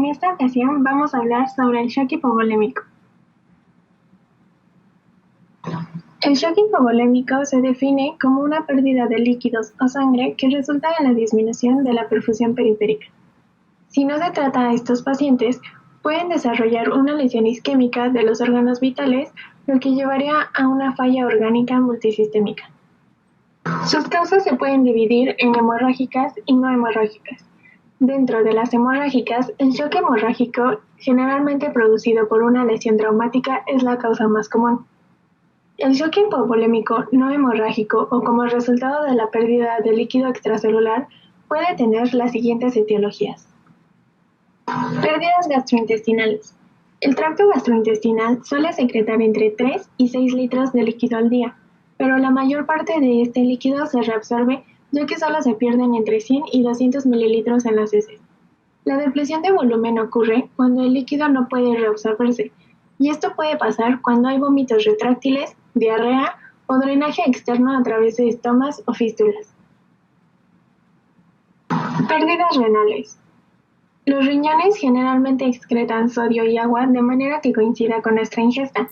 En esta ocasión vamos a hablar sobre el shock hipovolémico. El shock hipovolémico se define como una pérdida de líquidos o sangre que resulta en la disminución de la perfusión periférica. Si no se trata a estos pacientes, pueden desarrollar una lesión isquémica de los órganos vitales, lo que llevaría a una falla orgánica multisistémica. Sus causas se pueden dividir en hemorrágicas y no hemorrágicas. Dentro de las hemorrágicas, el shock hemorrágico, generalmente producido por una lesión traumática, es la causa más común. El shock hipovolémico no hemorrágico o como resultado de la pérdida de líquido extracelular puede tener las siguientes etiologías. Pérdidas gastrointestinales. El tracto gastrointestinal suele secretar entre 3 y 6 litros de líquido al día, pero la mayor parte de este líquido se reabsorbe ya que solo se pierden entre 100 y 200 mililitros en las heces. La depleción de volumen ocurre cuando el líquido no puede reabsorberse, y esto puede pasar cuando hay vómitos retráctiles, diarrea o drenaje externo a través de estomas o fístulas. Pérdidas renales. Los riñones generalmente excretan sodio y agua de manera que coincida con nuestra ingesta.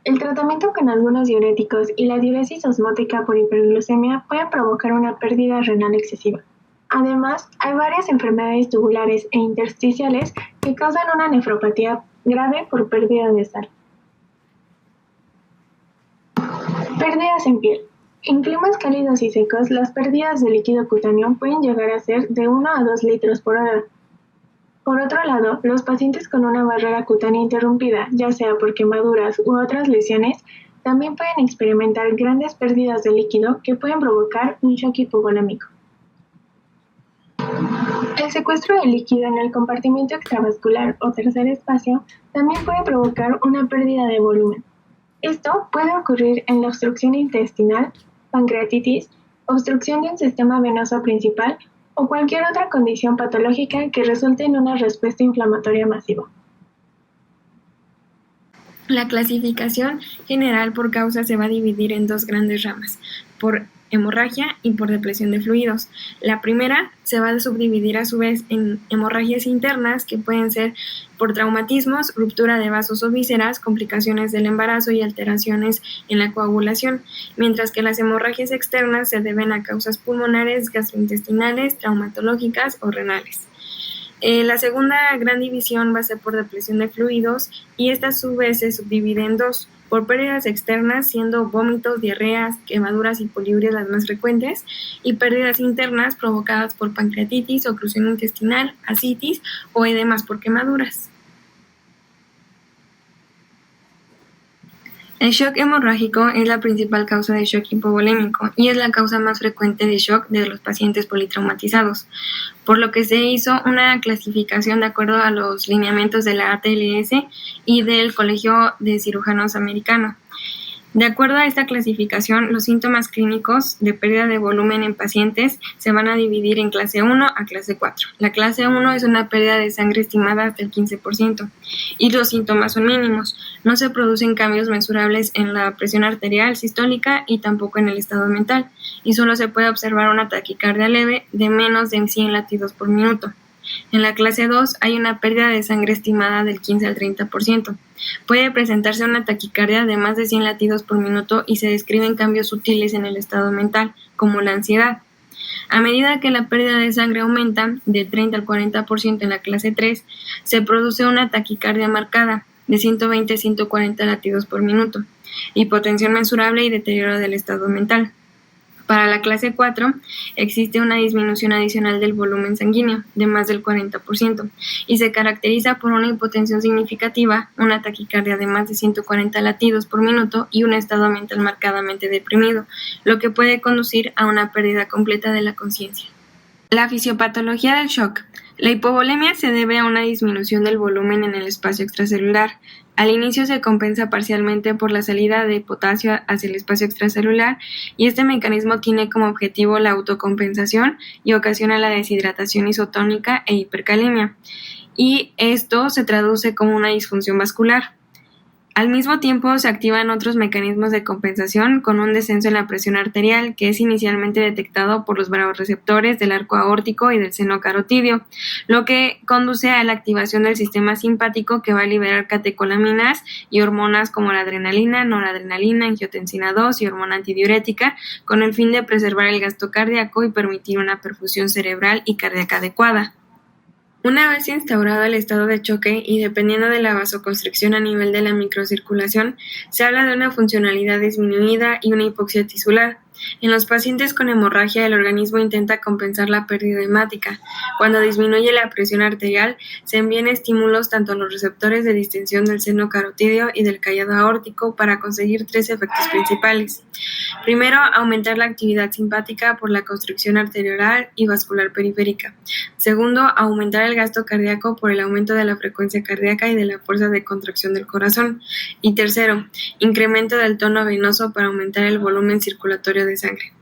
El tratamiento con algunos diuréticos y la diuresis osmótica por hiperglucemia pueden provocar una pérdida renal excesiva. Además, hay varias enfermedades tubulares e intersticiales que causan una nefropatía grave por pérdida de sal. Pérdidas en piel. En climas cálidos y secos, las pérdidas de líquido cutáneo pueden llegar a ser de 1 a 2 litros por hora. Por otro lado, los pacientes con una barrera cutánea interrumpida, ya sea por quemaduras u otras lesiones, también pueden experimentar grandes pérdidas de líquido que pueden provocar un shock hipovolémico. El secuestro de líquido en el compartimento extravascular o tercer espacio también puede provocar una pérdida de volumen. Esto puede ocurrir en la obstrucción intestinal, pancreatitis, obstrucción de un sistema venoso principal o cualquier otra condición patológica que resulte en una respuesta inflamatoria masiva. La clasificación general por causa se va a dividir en dos grandes ramas, por hemorragia y por depresión de fluidos. La primera se va a subdividir a su vez en hemorragias internas, que pueden ser por traumatismos, ruptura de vasos o vísceras, complicaciones del embarazo y alteraciones en la coagulación, mientras que las hemorragias externas se deben a causas pulmonares, gastrointestinales, traumatológicas o renales. La segunda gran división va a ser por depresión de fluidos, y esta a su vez se subdivide en dos, por pérdidas externas, siendo vómitos, diarreas, quemaduras y poliurias las más frecuentes, y pérdidas internas provocadas por pancreatitis, oclusión intestinal, ascitis o edemas por quemaduras. El shock hemorrágico es la principal causa de shock hipovolémico y es la causa más frecuente de shock de los pacientes politraumatizados, por lo que se hizo una clasificación de acuerdo a los lineamientos de la ATLS y del Colegio de Cirujanos Americano. De acuerdo a esta clasificación, los síntomas clínicos de pérdida de volumen en pacientes se van a dividir en clase 1 a clase 4. La clase 1 es una pérdida de sangre estimada hasta el 15% y los síntomas son mínimos. No se producen cambios mensurables en la presión arterial sistólica y tampoco en el estado mental, y solo se puede observar una taquicardia leve de menos de 100 latidos por minuto. En la clase 2 hay una pérdida de sangre estimada del 15 al 30%. Puede presentarse una taquicardia de más de 100 latidos por minuto y se describen cambios sutiles en el estado mental, como la ansiedad. A medida que la pérdida de sangre aumenta, del 30 al 40% en la clase 3, se produce una taquicardia marcada, de 120 a 140 latidos por minuto, hipotensión mensurable y deterioro del estado mental. Para la clase 4 existe una disminución adicional del volumen sanguíneo de más del 40% y se caracteriza por una hipotensión significativa, una taquicardia de más de 140 latidos por minuto y un estado mental marcadamente deprimido, lo que puede conducir a una pérdida completa de la conciencia. La fisiopatología del shock. La hipovolemia se debe a una disminución del volumen en el espacio extracelular. Al inicio se compensa parcialmente por la salida de potasio hacia el espacio extracelular, y este mecanismo tiene como objetivo la autocompensación y ocasiona la deshidratación isotónica e hipercalemia, y esto se traduce como una disfunción vascular. Al mismo tiempo, se activan otros mecanismos de compensación con un descenso en la presión arterial, que es inicialmente detectado por los vasoreceptores del arco aórtico y del seno carotídeo, lo que conduce a la activación del sistema simpático, que va a liberar catecolaminas y hormonas como la adrenalina, noradrenalina, angiotensina 2 y hormona antidiurética, con el fin de preservar el gasto cardíaco y permitir una perfusión cerebral y cardíaca adecuada. Una vez instaurado el estado de choque y dependiendo de la vasoconstricción a nivel de la microcirculación, se habla de una funcionalidad disminuida y una hipoxia tisular. En los pacientes con hemorragia, el organismo intenta compensar la pérdida hemática. Cuando disminuye la presión arterial, se envían estímulos tanto a los receptores de distensión del seno carotídeo y del callado aórtico para conseguir 3 efectos principales. Primero, aumentar la actividad simpática por la constricción arteriolar y vascular periférica. Segundo, aumentar el gasto cardíaco por el aumento de la frecuencia cardíaca y de la fuerza de contracción del corazón. Y tercero, incremento del tono venoso para aumentar el volumen circulatorio de sangre.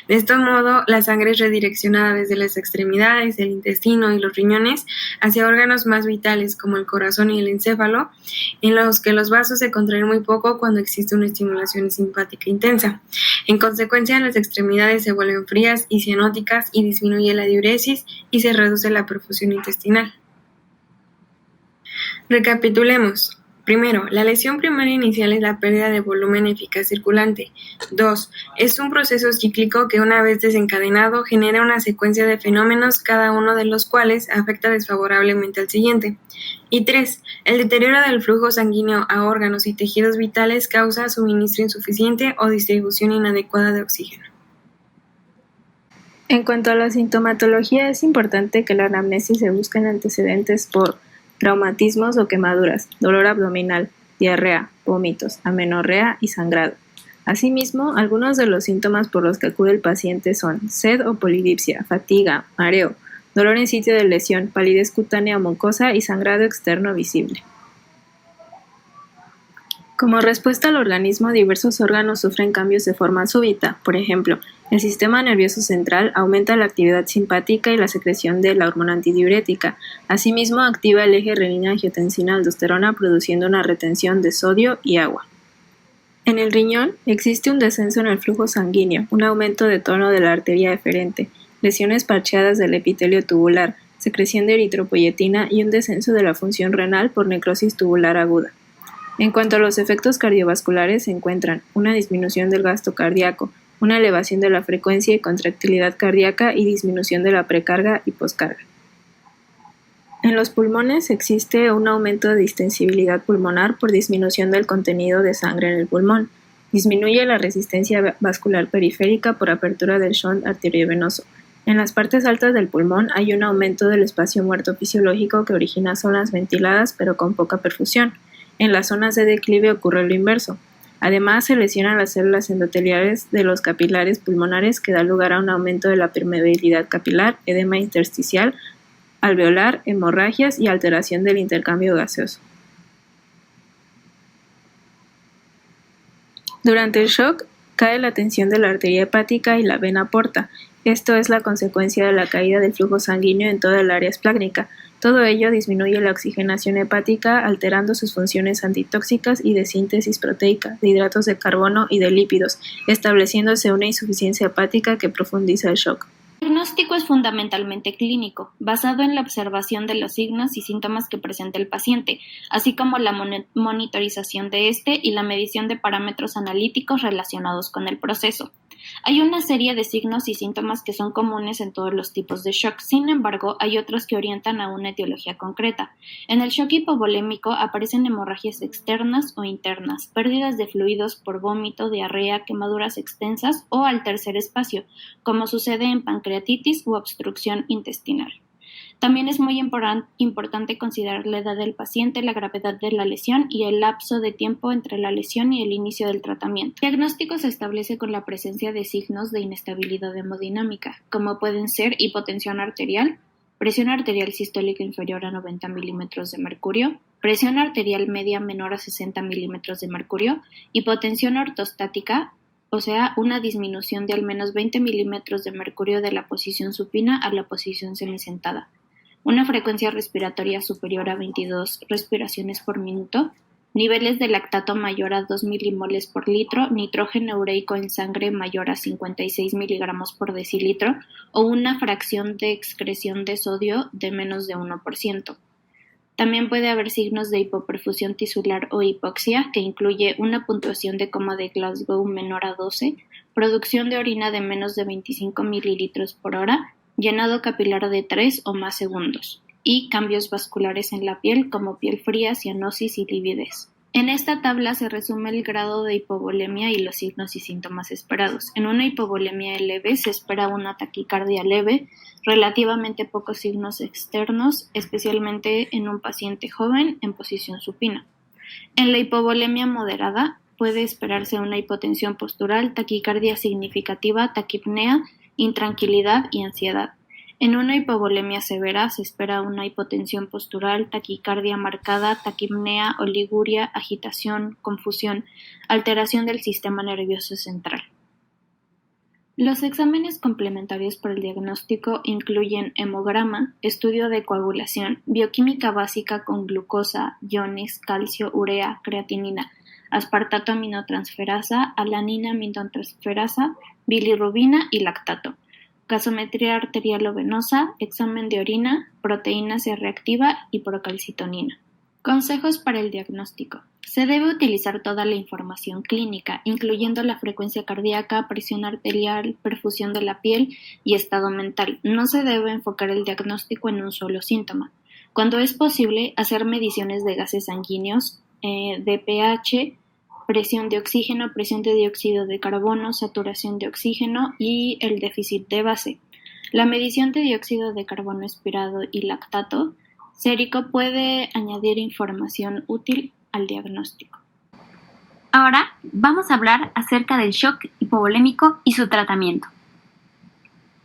De este modo, la sangre es redireccionada desde las extremidades, el intestino y los riñones hacia órganos más vitales como el corazón y el encéfalo, en los que los vasos se contraen muy poco cuando existe una estimulación simpática intensa. En consecuencia, las extremidades se vuelven frías y cianóticas y disminuye la diuresis y se reduce la perfusión intestinal. Recapitulemos. Primero, la lesión primaria inicial es la pérdida de volumen eficaz circulante. 2. Es un proceso cíclico que una vez desencadenado genera una secuencia de fenómenos, cada uno de los cuales afecta desfavorablemente al siguiente. Y 3. El deterioro del flujo sanguíneo a órganos y tejidos vitales causa suministro insuficiente o distribución inadecuada de oxígeno. En cuanto a la sintomatología, es importante que la anamnesis se busquen antecedentes por traumatismos o quemaduras, dolor abdominal, diarrea, vómitos, amenorrea y sangrado. Asimismo, algunos de los síntomas por los que acude el paciente son sed o polidipsia, fatiga, mareo, dolor en sitio de lesión, palidez cutánea o mucosa y sangrado externo visible. Como respuesta al organismo, diversos órganos sufren cambios de forma súbita. Por ejemplo, el sistema nervioso central aumenta la actividad simpática y la secreción de la hormona antidiurética. Asimismo, activa el eje renina-angiotensina-aldosterona produciendo una retención de sodio y agua. En el riñón existe un descenso en el flujo sanguíneo, un aumento de tono de la arteria eferente, lesiones parcheadas del epitelio tubular, secreción de eritropoyetina y un descenso de la función renal por necrosis tubular aguda. En cuanto a los efectos cardiovasculares, se encuentran una disminución del gasto cardíaco, una elevación de la frecuencia y contractilidad cardíaca y disminución de la precarga y poscarga. En los pulmones existe un aumento de distensibilidad pulmonar por disminución del contenido de sangre en el pulmón. Disminuye la resistencia vascular periférica por apertura del shunt arteriovenoso. En las partes altas del pulmón hay un aumento del espacio muerto fisiológico que origina zonas ventiladas pero con poca perfusión. En las zonas de declive ocurre lo inverso. Además, se lesionan las células endoteliales de los capilares pulmonares que da lugar a un aumento de la permeabilidad capilar, edema intersticial, alveolar, hemorragias y alteración del intercambio gaseoso. Durante el shock, cae la tensión de la arteria hepática y la vena porta. Esto es la consecuencia de la caída del flujo sanguíneo en toda el área esplácnica. Todo ello disminuye la oxigenación hepática, alterando sus funciones antitóxicas y de síntesis proteica, de hidratos de carbono y de lípidos, estableciéndose una insuficiencia hepática que profundiza el shock. El diagnóstico es fundamentalmente clínico, basado en la observación de los signos y síntomas que presenta el paciente, así como la monitorización de este y la medición de parámetros analíticos relacionados con el proceso. Hay una serie de signos y síntomas que son comunes en todos los tipos de shock, sin embargo, hay otros que orientan a una etiología concreta. En el shock hipovolémico aparecen hemorragias externas o internas, pérdidas de fluidos por vómito, diarrea, quemaduras extensas o al tercer espacio, como sucede en pancreatitis u obstrucción intestinal. También es muy importante considerar la edad del paciente, la gravedad de la lesión y el lapso de tiempo entre la lesión y el inicio del tratamiento. El diagnóstico se establece con la presencia de signos de inestabilidad hemodinámica, como pueden ser hipotensión arterial, presión arterial sistólica inferior a 90 milímetros de mercurio, presión arterial media menor a 60 milímetros de mercurio, hipotensión ortostática, o sea, una disminución de al menos 20 milímetros de mercurio de la posición supina a la posición semisentada, una frecuencia respiratoria superior a 22 respiraciones por minuto, niveles de lactato mayor a 2 milimoles por litro, nitrógeno ureico en sangre mayor a 56 miligramos por decilitro o una fracción de excreción de sodio de menos de 1%. También puede haber signos de hipoperfusión tisular o hipoxia, que incluye una puntuación de coma de Glasgow menor a 12, producción de orina de menos de 25 mililitros por hora, llenado capilar de 3 o más segundos, y cambios vasculares en la piel como piel fría, cianosis y lividez. En esta tabla se resume el grado de hipovolemia y los signos y síntomas esperados. En una hipovolemia leve se espera una taquicardia leve, relativamente pocos signos externos, especialmente en un paciente joven en posición supina. En la hipovolemia moderada puede esperarse una hipotensión postural, taquicardia significativa, taquipnea, intranquilidad y ansiedad. En una hipovolemia severa se espera una hipotensión postural, taquicardia marcada, taquipnea, oliguria, agitación, confusión, alteración del sistema nervioso central. Los exámenes complementarios para el diagnóstico incluyen hemograma, estudio de coagulación, bioquímica básica con glucosa, iones, calcio, urea, creatinina, aspartato aminotransferasa, alanina aminotransferasa, bilirrubina y lactato. Gasometría arterial o venosa, examen de orina, proteína C reactiva y procalcitonina. Consejos para el diagnóstico. Se debe utilizar toda la información clínica, incluyendo la frecuencia cardíaca, presión arterial, perfusión de la piel y estado mental. No se debe enfocar el diagnóstico en un solo síntoma. Cuando es posible, hacer mediciones de gases sanguíneos, de pH, presión de oxígeno, presión de dióxido de carbono, saturación de oxígeno y el déficit de base. La medición de dióxido de carbono expirado y lactato sérico puede añadir información útil al diagnóstico. Ahora vamos a hablar acerca del shock hipovolémico y su tratamiento.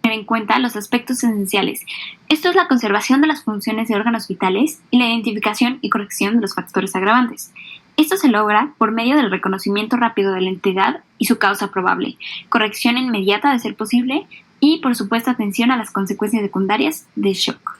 Tener en cuenta los aspectos esenciales. Esto es la conservación de las funciones de órganos vitales y la identificación y corrección de los factores agravantes. Esto se logra por medio del reconocimiento rápido de la entidad y su causa probable, corrección inmediata de ser posible y, por supuesto, atención a las consecuencias secundarias del shock.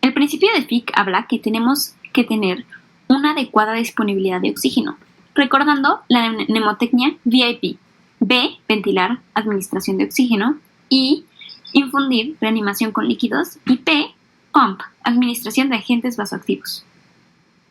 El principio de Fick habla que tenemos que tener una adecuada disponibilidad de oxígeno, recordando la mnemotecnia VIP. B, ventilar, administración de oxígeno, I, infundir, reanimación con líquidos, y P, pump, administración de agentes vasoactivos.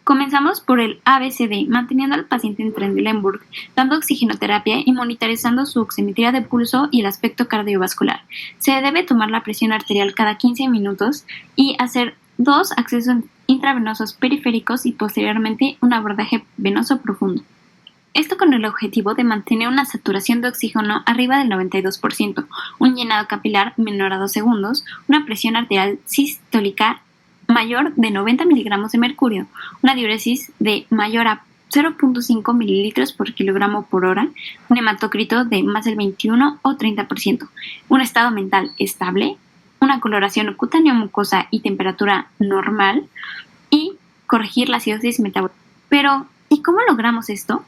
Comenzamos por el ABCD, manteniendo al paciente en Trendelenburg, dando oxigenoterapia y monitorizando su oximetría de pulso y el aspecto cardiovascular. Se debe tomar la presión arterial cada 15 minutos y hacer 2 accesos intravenosos periféricos y posteriormente un abordaje venoso profundo. Esto con el objetivo de mantener una saturación de oxígeno arriba del 92%, un llenado capilar menor a 2 segundos, una presión arterial sistólica mayor de 90 miligramos de mercurio, una diuresis de mayor a 0.5 mililitros por kilogramo por hora, un hematócrito de más del 21 o 30%, un estado mental estable, una coloración cutánea mucosa y temperatura normal y corregir la acidosis metabólica. Pero, ¿y cómo logramos esto?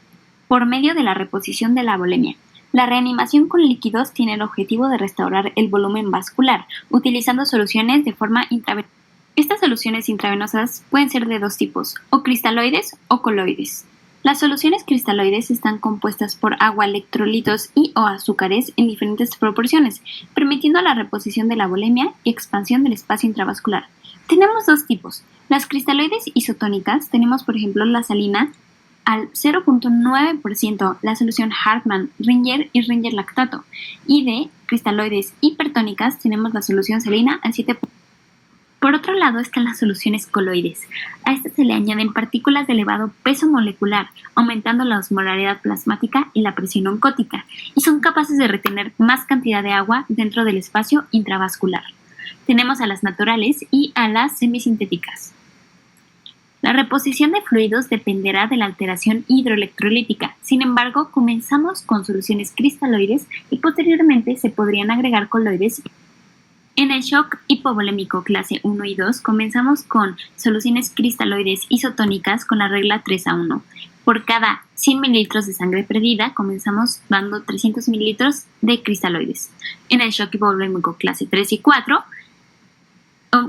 Por medio de la reposición de la volemia. La reanimación con líquidos tiene el objetivo de restaurar el volumen vascular, utilizando soluciones de forma intravenosa. Estas soluciones intravenosas pueden ser de 2 tipos, o cristaloides o coloides. Las soluciones cristaloides están compuestas por agua, electrolitos y o azúcares en diferentes proporciones, permitiendo la reposición de la volemia y expansión del espacio intravascular. Tenemos 2 tipos. Las cristaloides isotónicas, tenemos por ejemplo la salina al 0.9%, la solución Hartmann, Ringer y Ringer lactato, y de cristaloides hipertónicas tenemos la solución salina al 7%. Por otro lado están las soluciones coloides. A estas se le añaden partículas de elevado peso molecular, aumentando la osmolaridad plasmática y la presión oncótica, y son capaces de retener más cantidad de agua dentro del espacio intravascular. Tenemos a las naturales y a las semisintéticas. La reposición de fluidos dependerá de la alteración hidroelectrolítica. Sin embargo, comenzamos con soluciones cristaloides y posteriormente se podrían agregar coloides. En el shock hipovolémico clase 1 y 2 comenzamos con soluciones cristaloides isotónicas con la regla 3:1. Por cada 100 mililitros de sangre perdida comenzamos dando 300 mililitros de cristaloides. En el shock hipovolémico clase 3 y 4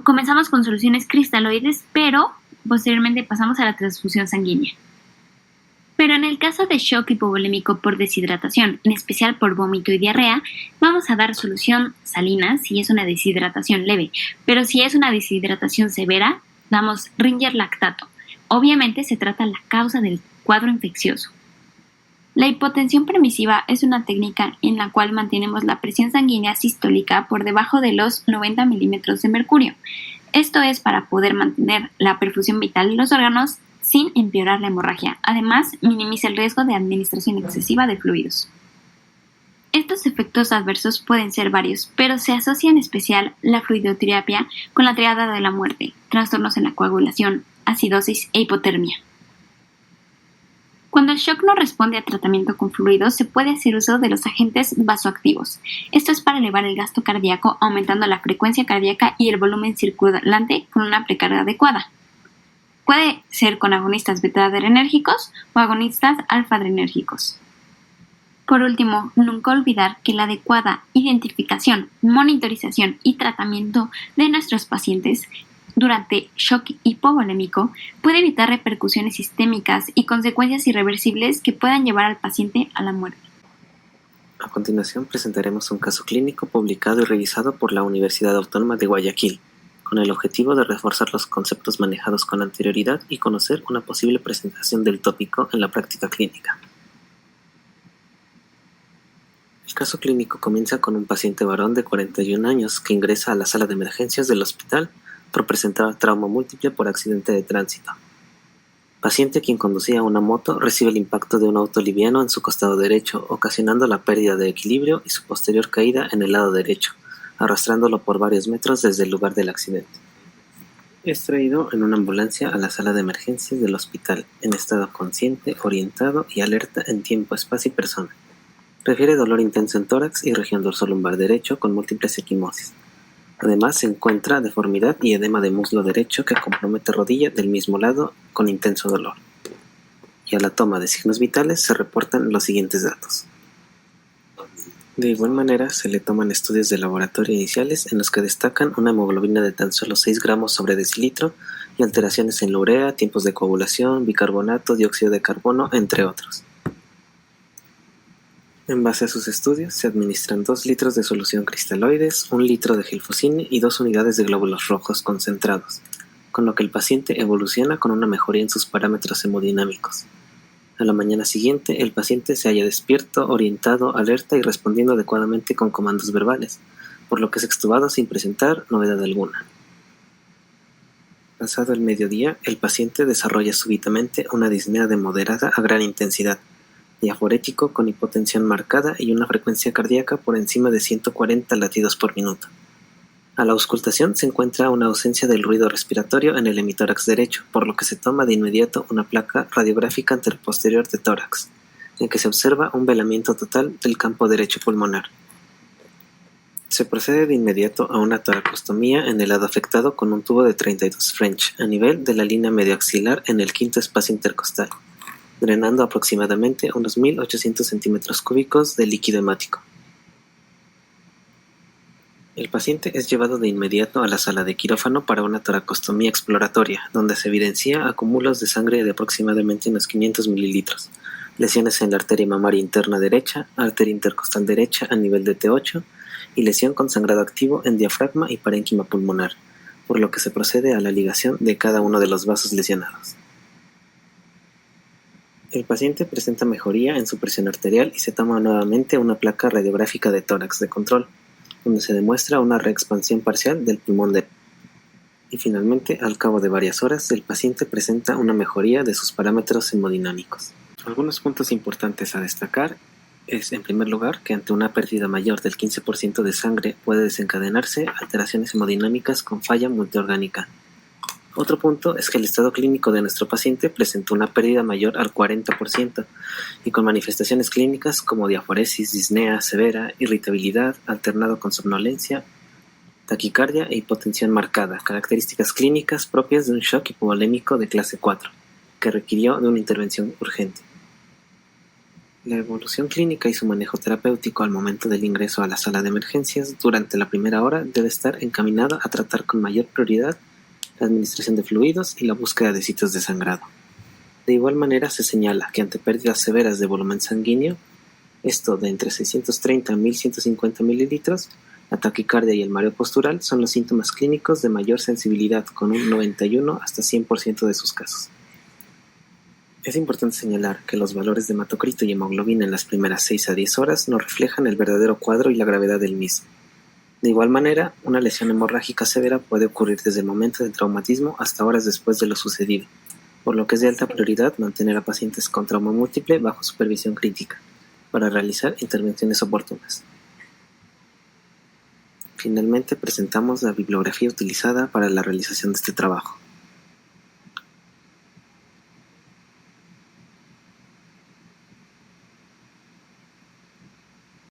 comenzamos con soluciones cristaloides pero Posteriormente pasamos a la transfusión sanguínea. Pero en el caso de shock hipovolémico por deshidratación, en especial por vómito y diarrea, vamos a dar solución salina si es una deshidratación leve, pero si es una deshidratación severa, damos Ringer lactato. Obviamente se trata la causa del cuadro infeccioso. La hipotensión permisiva es una técnica en la cual mantenemos la presión sanguínea sistólica por debajo de los 90 milímetros de mercurio. Esto es para poder mantener la perfusión vital de los órganos sin empeorar la hemorragia. Además, minimiza el riesgo de administración excesiva de fluidos. Estos efectos adversos pueden ser varios, pero se asocia en especial la fluidoterapia con la triada de la muerte, trastornos en la coagulación, acidosis e hipotermia. Cuando el shock no responde a tratamiento con fluidos, se puede hacer uso de los agentes vasoactivos. Esto es para elevar el gasto cardíaco, aumentando la frecuencia cardíaca y el volumen circulante con una precarga adecuada. Puede ser con agonistas beta-adrenérgicos o agonistas alfa-adrenérgicos. Por último, nunca olvidar que la adecuada identificación, monitorización y tratamiento de nuestros pacientes durante shock hipovolémico puede evitar repercusiones sistémicas y consecuencias irreversibles que puedan llevar al paciente a la muerte. A continuación presentaremos un caso clínico publicado y revisado por la Universidad Autónoma de Guayaquil, con el objetivo de reforzar los conceptos manejados con anterioridad y conocer una posible presentación del tópico en la práctica clínica. El caso clínico comienza con un paciente varón de 41 años que ingresa a la sala de emergencias del hospital por presentar trauma múltiple por accidente de tránsito. Paciente quien conducía una moto recibe el impacto de un auto liviano en su costado derecho, ocasionando la pérdida de equilibrio y su posterior caída en el lado derecho, arrastrándolo por varios metros desde el lugar del accidente. Es traído en una ambulancia a la sala de emergencias del hospital, en estado consciente, orientado y alerta en tiempo, espacio y persona. Refiere dolor intenso en tórax y región dorsolumbar derecho con múltiples equimosis. Además se encuentra deformidad y edema de muslo derecho que compromete rodilla del mismo lado con intenso dolor. Y a la toma de signos vitales se reportan los siguientes datos. De igual manera, se le toman estudios de laboratorio iniciales en los que destacan una hemoglobina de tan solo 6 gramos sobre decilitro y alteraciones en la urea, tiempos de coagulación, bicarbonato, dióxido de carbono, entre otros. En base a sus estudios, se administran 2 litros de solución cristaloides, 1 litro de gelfocine y 2 unidades de glóbulos rojos concentrados, con lo que el paciente evoluciona con una mejoría en sus parámetros hemodinámicos. A la mañana siguiente, el paciente se halla despierto, orientado, alerta y respondiendo adecuadamente con comandos verbales, por lo que es extubado sin presentar novedad alguna. Pasado el mediodía, el paciente desarrolla súbitamente una disnea de moderada a gran intensidad, diaforético con hipotensión marcada y una frecuencia cardíaca por encima de 140 latidos por minuto. A la auscultación se encuentra una ausencia del ruido respiratorio en el hemitórax derecho, por lo que se toma de inmediato una placa radiográfica anteroposterior de tórax, en que se observa un velamiento total del campo derecho pulmonar. Se procede de inmediato a una toracostomía en el lado afectado con un tubo de 32 French a nivel de la línea medioaxilar en el quinto espacio intercostal, drenando aproximadamente unos 1.800 centímetros cúbicos de líquido hemático. El paciente es llevado de inmediato a la sala de quirófano para una toracostomía exploratoria, donde se evidencia acúmulos de sangre de aproximadamente unos 500 mililitros, lesiones en la arteria mamaria interna derecha, arteria intercostal derecha a nivel de T8 y lesión con sangrado activo en diafragma y parénquima pulmonar, por lo que se procede a la ligación de cada uno de los vasos lesionados. El paciente presenta mejoría en su presión arterial y se toma nuevamente una placa radiográfica de tórax de control, donde se demuestra una reexpansión parcial del pulmón derecho. Y finalmente, al cabo de varias horas, el paciente presenta una mejoría de sus parámetros hemodinámicos. Algunos puntos importantes a destacar es, en primer lugar, que ante una pérdida mayor del 15% de sangre puede desencadenarse alteraciones hemodinámicas con falla multiorgánica. Otro punto es que el estado clínico de nuestro paciente presentó una pérdida mayor al 40% y con manifestaciones clínicas como diaforesis, disnea severa, irritabilidad, alternado con somnolencia, taquicardia e hipotensión marcada, características clínicas propias de un shock hipovolémico de clase 4, que requirió de una intervención urgente. La evolución clínica y su manejo terapéutico al momento del ingreso a la sala de emergencias durante la primera hora debe estar encaminado a tratar con mayor prioridad la administración de fluidos y la búsqueda de sitios de sangrado. De igual manera, se señala que ante pérdidas severas de volumen sanguíneo, esto de entre 630 a 1150 mililitros, la taquicardia y el mareo postural son los síntomas clínicos de mayor sensibilidad, con un 91 hasta 100% de sus casos. Es importante señalar que los valores de hematocrito y hemoglobina en las primeras 6 a 10 horas no reflejan el verdadero cuadro y la gravedad del mismo. De igual manera, una lesión hemorrágica severa puede ocurrir desde el momento del traumatismo hasta horas después de lo sucedido, por lo que es de alta prioridad mantener a pacientes con trauma múltiple bajo supervisión crítica para realizar intervenciones oportunas. Finalmente, presentamos la bibliografía utilizada para la realización de este trabajo.